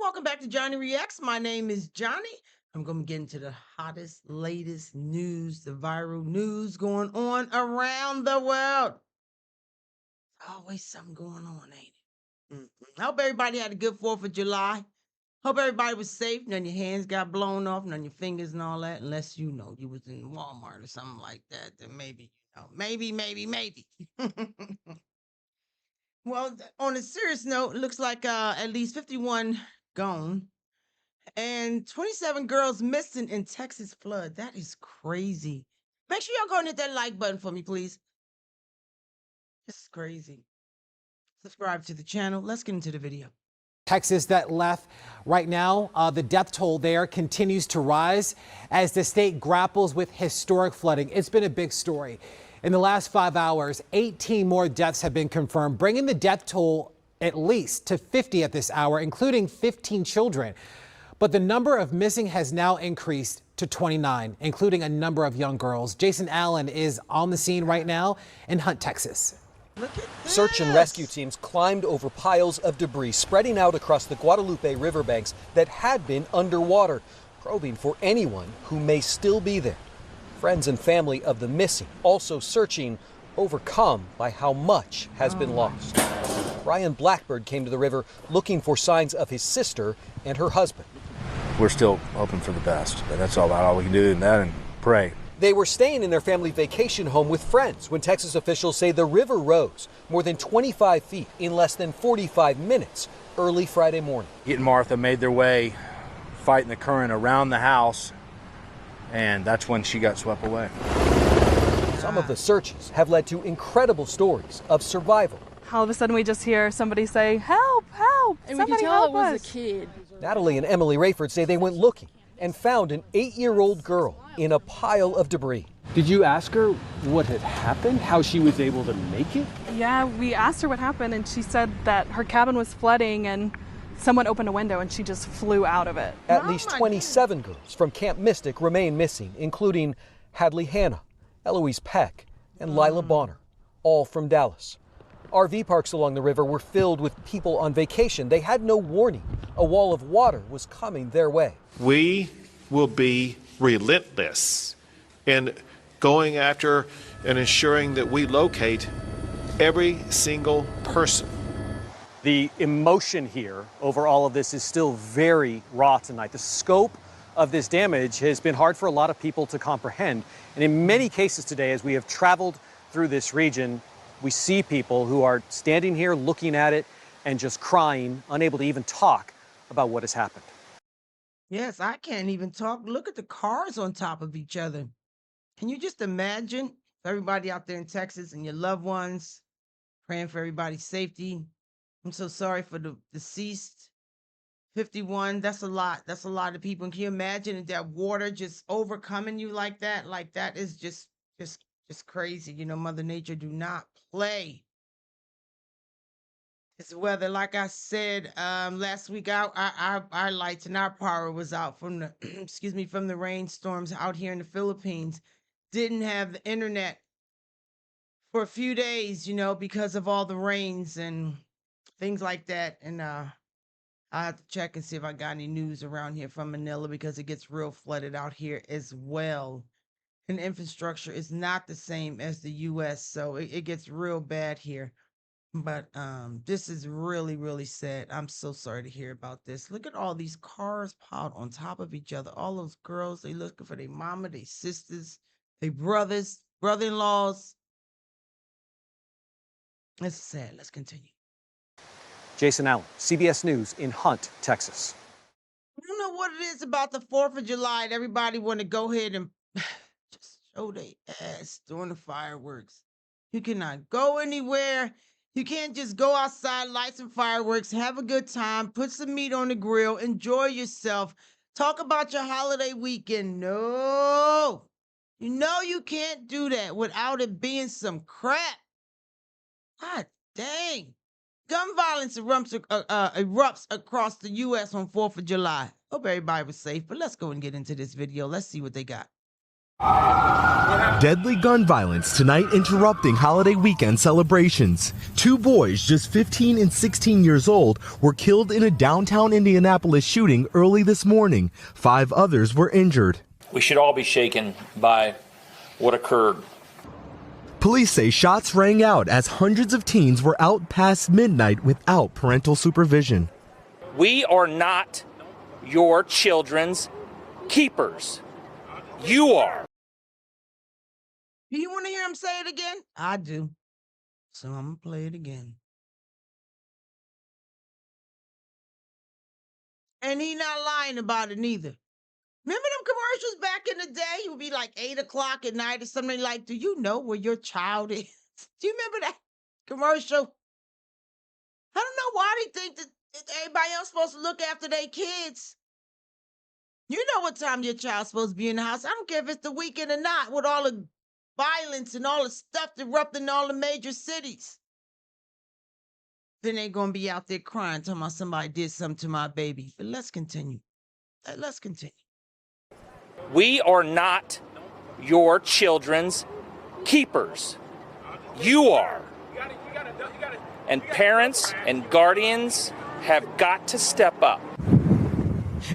Welcome back to Johnny Reacts. My name is Johnny. I'm going to get into the hottest, latest news, the viral news going on around the world. Always something going on, ain't it? I hope everybody had a good 4th of July. Hope everybody was safe. None of your hands got blown off, none of your fingers and all that, unless you was in Walmart or something like that. Then maybe, maybe. Well, on a serious note, it looks like at least 51 gone and 27 girls missing in Texas flood. That is crazy. Make sure y'all go and hit that like button for me, please. This is crazy. Subscribe to the channel. Let's get into the video. Texas that left right now. The death toll there continues to rise as the state grapples with historic flooding. It's been a big story. In the last 5 hours, 18 more deaths have been confirmed, bringing the death toll at least to 50 at this hour, including 15 children. But the number of missing has now increased to 29, including a number of young girls. Jason Allen is on the scene right now in Hunt, Texas. Look at this. Search and rescue teams climbed over piles of debris spreading out across the Guadalupe riverbanks that had been underwater, probing for anyone who may still be there. Friends and family of the missing also searching, overcome by how much has been lost. Ryan Blackbird came to the river looking for signs of his sister and her husband. We're still hoping for the best, but that's all we can do in that and pray. They were staying in their family vacation home with friends when Texas officials say the river rose more than 25 feet in less than 45 minutes early Friday morning. Pete and Martha made their way fighting the current around the house, and that's when she got swept away. Some of the searches have led to incredible stories of survival. All of a sudden we just hear somebody say, "Help, help, And somebody we could tell help it was us." a kid. Natalie and Emily Rayford say they went looking and found an 8-year-old girl in a pile of debris. Did you ask her what had happened, how she was able to make it? Yeah, we asked her what happened and she said that her cabin was flooding and someone opened a window and she just flew out of it. At least 27 girls from Camp Mystic remain missing, including Hadley Hanna, Eloise Peck, and Lila Bonner, all from Dallas. RV parks along the river were filled with people on vacation. They had no warning. A wall of water was coming their way. We will be relentless in going after and ensuring that we locate every single person. The emotion here over all of this is still very raw tonight. The scope of this damage has been hard for a lot of people to comprehend. And in many cases today, as we have traveled through this region, we see people who are standing here looking at it and just crying, unable to even talk about what has happened. Yes, I can't even talk. Look at the cars on top of each other. Can you just imagine everybody out there in Texas and your loved ones praying for everybody's safety? I'm so sorry for the deceased. 51, that's a lot. That's a lot of people. And can you imagine that water just overcoming you like that? Like that is just crazy. You know, Mother Nature do not play. It's weather. Like I said last week, our lights and our power was out from the excuse me, from the rainstorms out here in the Philippines. Didn't have the internet for a few days, you know, because of all the rains and things like that. And I have to check and see if I got any news around here from Manila because it gets real flooded out here as well. And infrastructure is not the same as the US, so it gets real bad here. But this is really, really sad. I'm so sorry to hear about this. Look at all these cars piled on top of each other. All those girls, they looking for their mama, their sisters, their brothers, brother-in-laws. It's sad. Let's continue. Jason Allen, CBS News in Hunt, Texas. You know what it is about the 4th of July? Everybody want to go ahead and just show their ass during the fireworks. You cannot go anywhere. You can't just go outside, light some fireworks, have a good time, put some meat on the grill, enjoy yourself, talk about your holiday weekend. No, you know you can't do that without it being some crap. God dang. Gun violence erupts across the U.S. on 4th of July. Hope everybody was safe, but let's go and get into this video. Let's see what they got. Deadly gun violence tonight interrupting holiday weekend celebrations. 2 boys, just 15 and 16 years old, were killed in a downtown Indianapolis shooting early this morning. 5 others were injured. We should all be shaken by what occurred. Police say shots rang out as hundreds of teens were out past midnight without parental supervision. We are not your children's keepers. You are. Do you want to hear him say it again? I do. So I'm going to play it again. And he not lying about it neither. Remember them commercials back in the day? It would be like 8 o'clock at night or something like, do you know where your child is? Do you remember that commercial? I don't know why they think that everybody else supposed to look after their kids. You know what time your child's supposed to be in the house. I don't care if it's the weekend or not, with all the violence and all the stuff erupting in all the major cities. Then they're going to be out there crying, talking about somebody did something to my baby. But let's continue. Let's continue. We are not your children's keepers. You are. And parents and guardians have got to step up.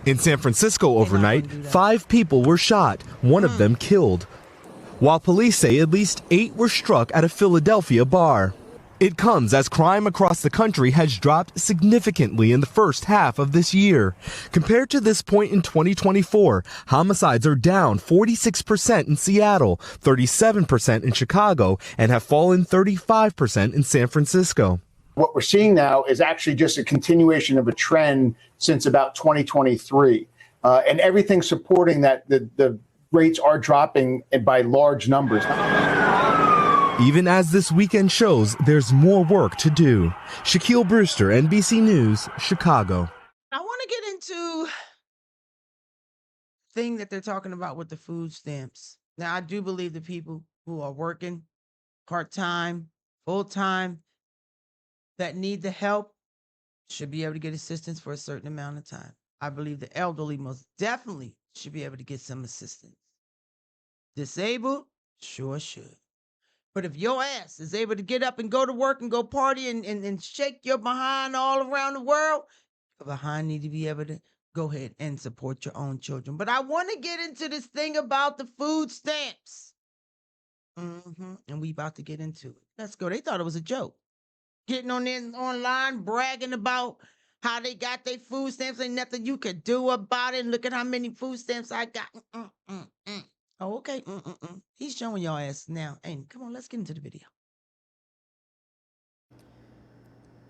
In San Francisco overnight, 5 people were shot, one of them killed, while police say at least 8 were struck at a Philadelphia bar. It comes as crime across the country has dropped significantly in the first half of this year. Compared to this point in 2024, homicides are down 46% in Seattle, 37% in Chicago, and have fallen 35% in San Francisco. What we're seeing now is actually just a continuation of a trend since about 2023. And everything supporting that the rates are dropping by large numbers. Even as this weekend shows, there's more work to do. Shaquille Brewster, NBC News, Chicago. I want to get into the thing that they're talking about with the food stamps. Now, I do believe the people who are working part-time, full-time, that need the help should be able to get assistance for a certain amount of time. I believe the elderly most definitely should be able to get some assistance. Disabled, sure should. But if your ass is able to get up and go to work and go party and shake your behind all around the world, your behind need to be able to go ahead and support your own children. But I want to get into this thing about the food stamps. And we about to get into it. Let's go. They thought it was a joke. Getting on there online, bragging about how they got their food stamps. Ain't nothing you could do about it. And look at how many food stamps I got. Oh, okay. He's showing y'all ass now. Hey, come on, let's get into the video.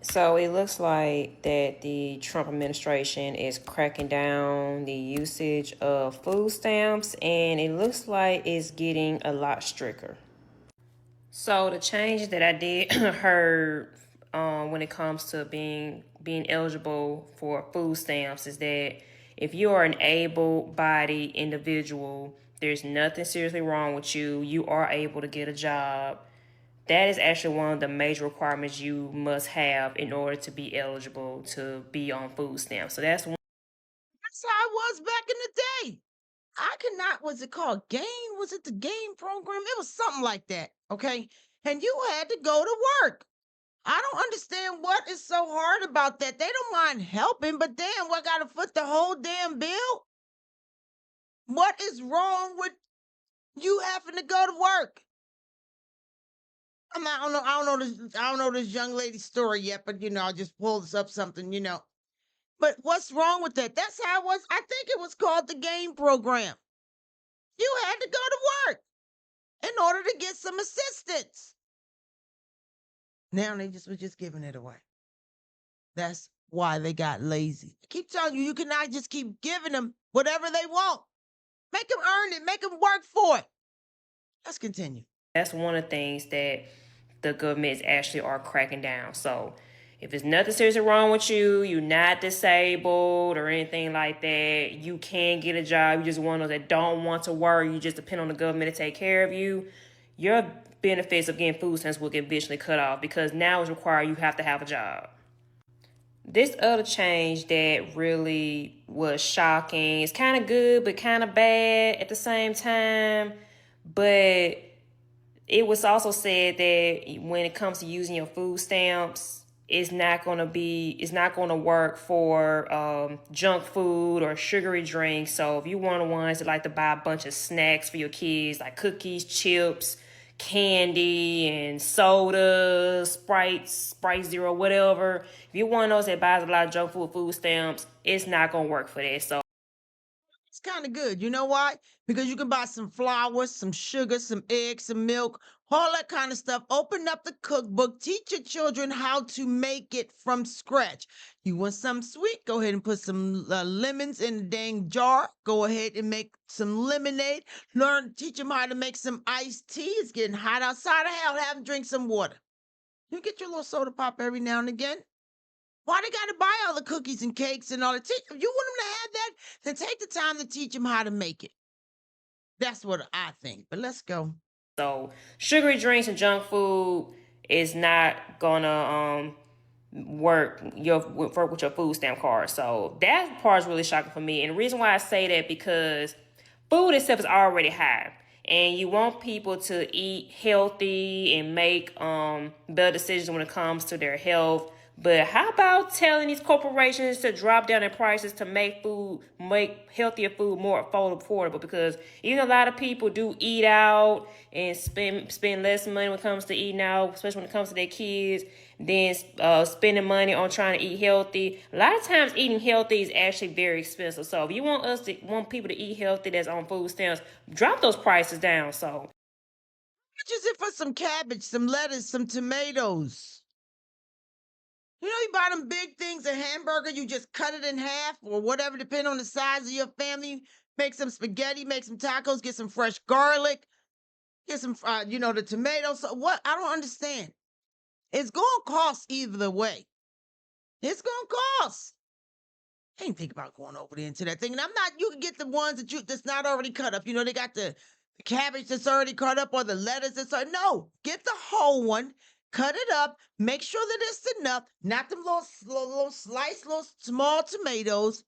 So it looks like that the Trump administration is cracking down the usage of food stamps, and it looks like it's getting a lot stricter. So the changes that I did heard when it comes to being eligible for food stamps is that if you are an able-bodied individual, there's nothing seriously wrong with you, you are able to get a job. That is actually one of the major requirements you must have in order to be eligible to be on food stamps. So that's how I was back in the day. I could not, was it called GAIN? Was it the GAIN program? It was something like that, okay? And you had to go to work. I don't understand what is so hard about that. They don't mind helping, but damn, what got to foot the whole damn bill? What is wrong with you having to go to work? I don't know this young lady's story yet, but I just pulled up something, But what's wrong with that? That's how it was. I think it was called the GAIN program. You had to go to work in order to get some assistance. Now they were just giving it away. That's why they got lazy. I keep telling you, you cannot just keep giving them whatever they want. Make them earn it. Make them work for it. Let's continue. That's one of the things that the government actually are cracking down. So if there's nothing seriously wrong with you, you're not disabled or anything like that, you can get a job, you just one of those that don't want to work, you just depend on the government to take care of you, your benefits of getting food stamps will get eventually cut off because now it's required you have to have a job. This other change that really was shocking. It's kind of good, but kind of bad at the same time. But it was also said that when it comes to using your food stamps, it's not going to work for junk food or sugary drinks. So if you're one of the ones that like to buy a bunch of snacks for your kids, like cookies, chips, candy, and soda, Sprite Zero, whatever. If you're one of those that buys a lot of junk food stamps, it's not going to work for that. So It's kind of good. You know why? Because you can buy some flour, some sugar, some eggs, some milk, all that kind of stuff. Open up the cookbook. Teach your children how to make it from scratch. You want something sweet? Go ahead and put some lemons in a dang jar. Go ahead and make some lemonade. Teach them how to make some iced tea. It's getting hot outside. Hell, have them drink some water. You get your little soda pop every now and again. Why they got to buy all the cookies and cakes and all that? If you want them to have that, then take the time to teach them how to make it. That's what I think. But let's go. So sugary drinks and junk food is not gonna work with your food stamp card. So that part is really shocking for me. And the reason why I say that because food itself is already high. And you want people to eat healthy and make better decisions when it comes to their health. But how about telling these corporations to drop down their prices to make healthier food more affordable? Because even a lot of people do eat out and spend less money when it comes to eating out, especially when it comes to their kids, than spending money on trying to eat healthy. A lot of times eating healthy is actually very expensive. So if you want people to eat healthy that's on food stamps, drop those prices down. So how much is it for some cabbage, some lettuce, some tomatoes? You know, you buy them big things, a hamburger, you just cut it in half or whatever, depending on the size of your family. Make some spaghetti, make some tacos, get some fresh garlic, get some, the tomatoes. So what? I don't understand. It's going to cost either way. It's going to cost. I ain't think about going over there into that thing. And you can get the ones that's not already cut up. You know, they got the cabbage that's already cut up or the lettuce no, get the whole one. Cut it up. Make sure that it's enough. Not them little sliced, little small tomatoes.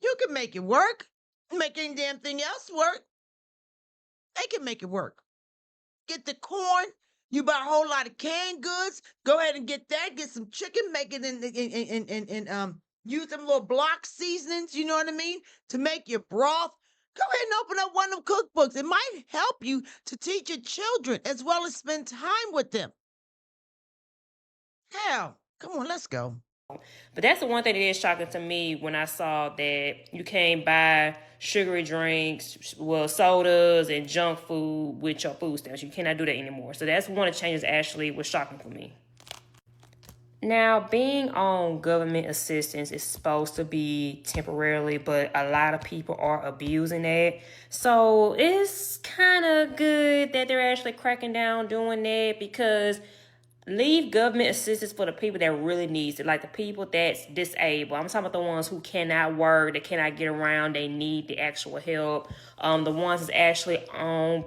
You can make it work. Make any damn thing else work. They can make it work. Get the corn. You buy a whole lot of canned goods. Go ahead and get that. Get some chicken. Make it in use them little block seasonings. You know what I mean? To make your broth. Go ahead and open up one of them cookbooks. It might help you to teach your children as well as spend time with them. Hell, come on, let's go. But that's the one thing that is shocking to me when I saw that you can't buy sugary drinks, sodas and junk food with your food stamps. You cannot do that anymore. So that's one of the changes actually was shocking for me. Now, being on government assistance is supposed to be temporarily, but a lot of people are abusing that. So it's kind of good that they're actually cracking down doing that because leave government assistance for the people that really needs it, like the people that's disabled. I'm talking about the ones who cannot work, they cannot get around, they need the actual help. The ones that's actually on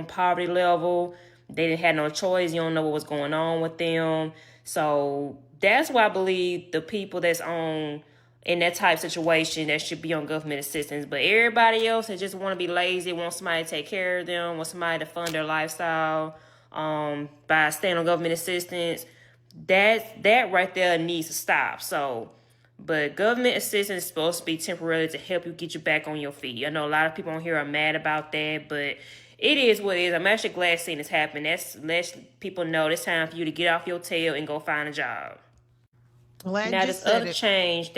poverty level, they didn't have no choice. You don't know what was going on with them. So that's why I believe the people that's in that type of situation that should be on government assistance. But everybody else that just want to be lazy, want somebody to take care of them, want somebody to fund their lifestyle by staying on government assistance, that right there needs to stop. So, but government assistance is supposed to be temporary to help you get you back on your feet. I know a lot of people on here are mad about that, but it is what it is. I'm actually glad seeing this happen. That's lets people know it's time for you to get off your tail and go find a job. Glad now you this said other it. change.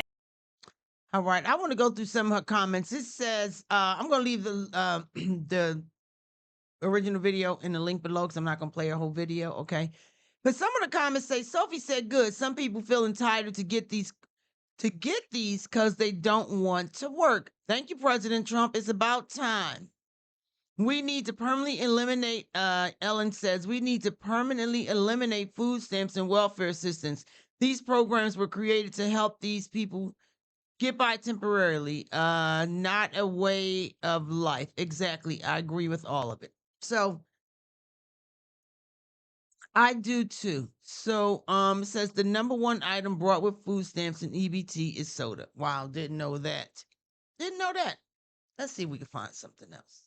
All right, I want to go through some of her comments. It says, I'm going to leave the original video in the link below because I'm not going to play her whole video, okay? But some of the comments say, Sophie said, good. Some people feel entitled to get these because they don't want to work. Thank you, President Trump. It's about time. We need to permanently eliminate, Ellen says, we need to permanently eliminate food stamps and welfare assistance. These programs were created to help these people get by temporarily, not a way of life. Exactly. I agree with all of it. So I do too. So, it says the number one item brought with food stamps and EBT is soda. Wow, didn't know that. Didn't know that. Let's see if we can find something else.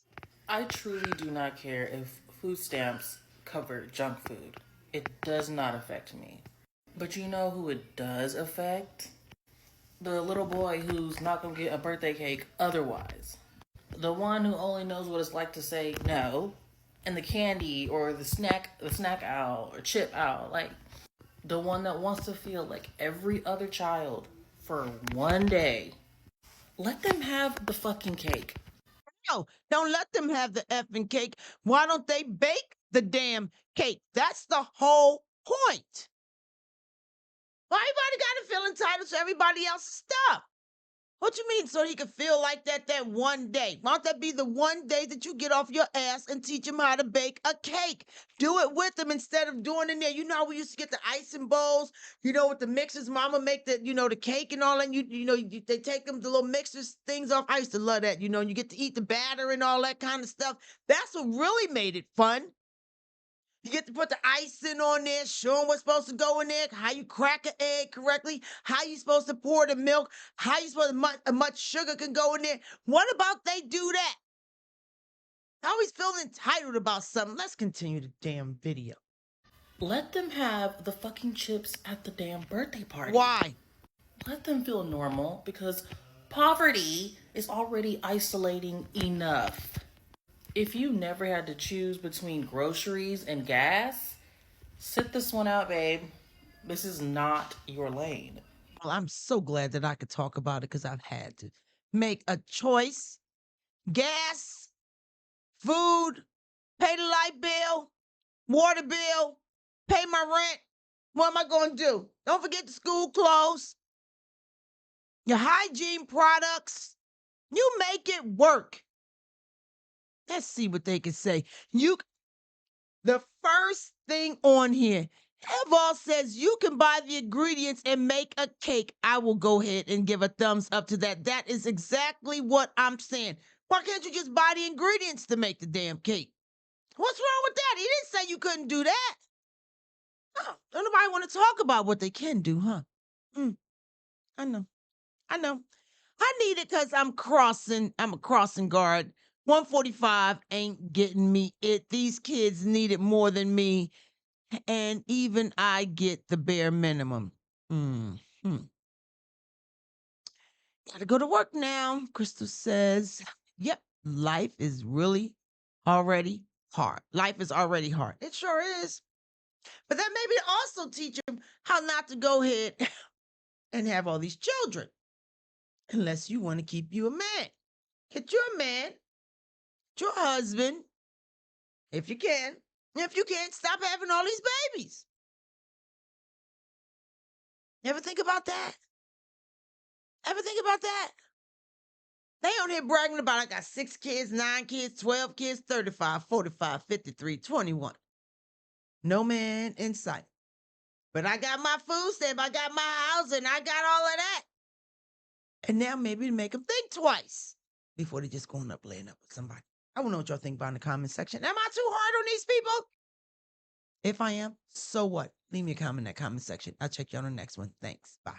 I truly do not care if food stamps cover junk food. It does not affect me. But you know who it does affect? The little boy who's not gonna get a birthday cake otherwise. The one who only knows what it's like to say no. And the candy or the snack owl or chip owl. Like, the one that wants to feel like every other child for one day. Let them have the fucking cake. No, don't let them have the effing cake. Why don't they bake the damn cake? That's the whole point. Why everybody got to feel entitled to everybody else's stuff? What you mean, so he can feel like that one day? Why don't that be the one day that you get off your ass and teach him how to bake a cake? Do it with him instead of doing it there. You know how we used to get the icing bowls, with the mixers. Mama make the, the cake and all that. They take them, the little mixers things off. I used to love that, and you get to eat the batter and all that kind of stuff. That's what really made it fun. You get to put the icing on there, show them what's supposed to go in there, how you crack an egg correctly, how you supposed to pour the milk, how you supposed to much sugar can go in there. What about they do that? I always feel entitled about something. Let's continue the damn video. Let them have the fucking chips at the damn birthday party. Why? Let them feel normal, because poverty is already isolating enough. If you never had to choose between groceries and gas, sit this one out, babe. This is not your lane. Well, I'm so glad that I could talk about it because I've had to make a choice. Gas, food, pay the light bill, water bill, pay my rent. What am I going to do? Don't forget the school clothes, your hygiene products. You make it work. Let's see what they can say. The first thing on here, Eval says you can buy the ingredients and make a cake. I will go ahead and give a thumbs up to that. That is exactly what I'm saying. Why can't you just buy the ingredients to make the damn cake? What's wrong with that? He didn't say you couldn't do that. Oh, don't nobody want to talk about what they can do, huh? I know. I need it because I'm a crossing guard. 145 ain't getting me it. These kids need it more than me. And even I get the bare minimum. Gotta go to work now, Crystal says. Yep, life is really already hard. Life is already hard. It sure is. But that maybe also teach them how not to go ahead and have all these children. Unless you want to keep you a man. Get you a man. Get your husband. If you can. If you can't, stop having all these babies. Ever think about that? Ever think about that? They on here bragging about I got 6 kids, 9 kids, 12 kids, 35, 45, 53, 21. No man in sight. But I got my food stamp, I got my house, and I got all of that. And now maybe to make them think twice before they just going up laying up with somebody. I want to know what y'all think about in the comment section. Am I too hard on these people? If I am, so what? Leave me a comment in that comment section. I'll check you on the next one. Thanks. Bye.